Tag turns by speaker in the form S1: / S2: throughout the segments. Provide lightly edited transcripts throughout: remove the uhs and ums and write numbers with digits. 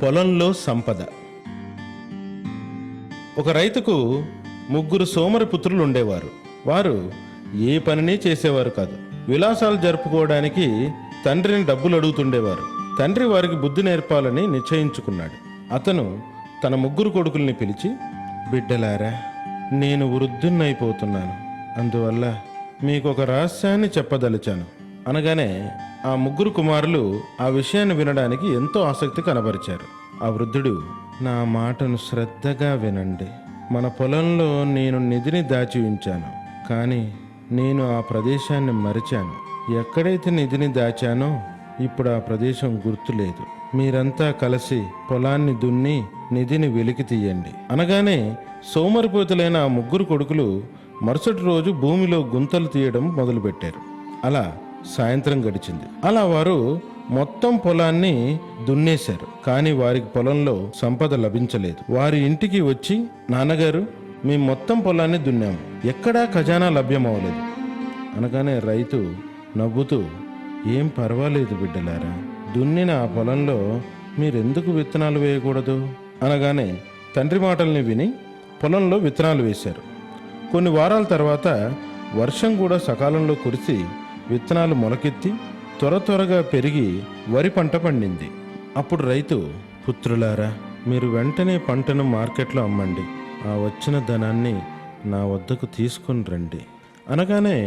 S1: పొలంలో సంపద. ఒక రైతుకు 3 సోమరి పుత్రులు ఉండేవారు. వారు ఏ పనిని చేసేవారు కాదు. విలాసాలు జరుపుకోవడానికి తండ్రిని డబ్బులు అడుగుతుండేవారు. తండ్రి వారికి బుద్ధి నేర్పాలని నిశ్చయించుకున్నాడు. అతను తన 3 కొడుకుల్ని పిలిచి, బిడ్డలారా, నేను వృద్ధున్నైపోతున్నాను, అందువల్ల మీకు ఒక రహస్యాన్ని చెప్పదలిచాను అనగానే ఆ 3 కుమారులు ఆ విషయాన్ని వినడానికి ఎంతో ఆసక్తి కనబరిచారు. ఆ వృద్ధుడు, నా మాటను శ్రద్ధగా వినండి. మన పొలంలో నేను నిధిని దాచి ఉంచాను, కానీ నేను ఆ ప్రదేశాన్ని మరిచాను. ఎక్కడైతే నిధిని దాచానో ఇప్పుడు ఆ ప్రదేశం గుర్తులేదు. మీరంతా కలిసి పొలాన్ని దున్ని నిధిని వెలికి తీయండి అనగానే సోమరిపోతులైన ఆ 3 కొడుకులు మరుసటి రోజు భూమిలో గుంతలు తీయడం మొదలుపెట్టారు. అలా సాయంత్రం గడిచింది. అలా వారు మొత్తం పొలాన్ని దున్నేశారు. కానీ వారికి పొలంలో సంపద లభించలేదు. వారి ఇంటికి వచ్చి, నాన్నగారు, మేము మొత్తం పొలాన్ని దున్నాము, ఎక్కడా ఖజానా లభ్యమవ్వలేదు అనగానే రైతు నవ్వుతూ, ఏం పర్వాలేదు బిడ్డలారా, దున్నిన ఆ పొలంలో మీరెందుకు విత్తనాలు వేయకూడదు అనగానే తండ్రి మాటల్ని విని పొలంలో విత్తనాలు వేశారు. కొన్ని వారాల తర్వాత వర్షం కూడా సకాలంలో కురిసి విత్తనాలు మొలకెత్తి త్వరగా పెరిగి వరి పంట పండింది. అప్పుడు రైతు, పుత్రులారా, మీరు వెంటనే పంటను మార్కెట్లో అమ్మండి, ఆ వచ్చిన ధనాన్ని నా వద్దకు తీసుకుని రండి అనగానే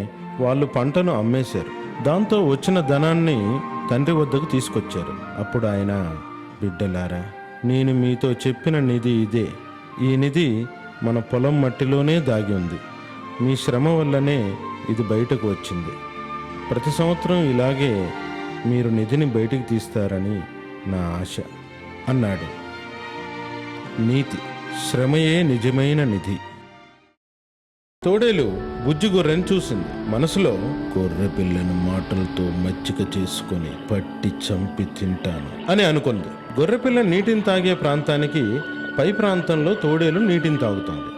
S1: వాళ్ళు పంటను అమ్మేశారు. దాంతో వచ్చిన ధనాన్ని తండ్రి వద్దకు తీసుకొచ్చారు. అప్పుడు ఆయన, బిడ్డలారా, నేను మీతో చెప్పిన నిధి ఇదే. ఈ నిధి మన పొలం మట్టిలోనే దాగి ఉంది. మీ శ్రమ వల్లనే ఇది బయటకు వచ్చింది. ప్రతి సంవత్సరం ఇలాగే మీరు నిధిని బయటికి తీస్తారని నా ఆశ అన్నాడు. నీతి: శ్రమయే నిజమైన నిధి. తోడేలు బుజ్జి గొర్రెను చూసింది. మనసులో, గొర్రె పిల్లను మాటలతో మచ్చిక చేసుకొని పట్టి చంపి తింటాను అని అనుకుంది. గొర్రెపిల్ల నీటిని తాగే ప్రాంతానికి పై ప్రాంతంలో తోడేలు నీటిని తాగుతుంది.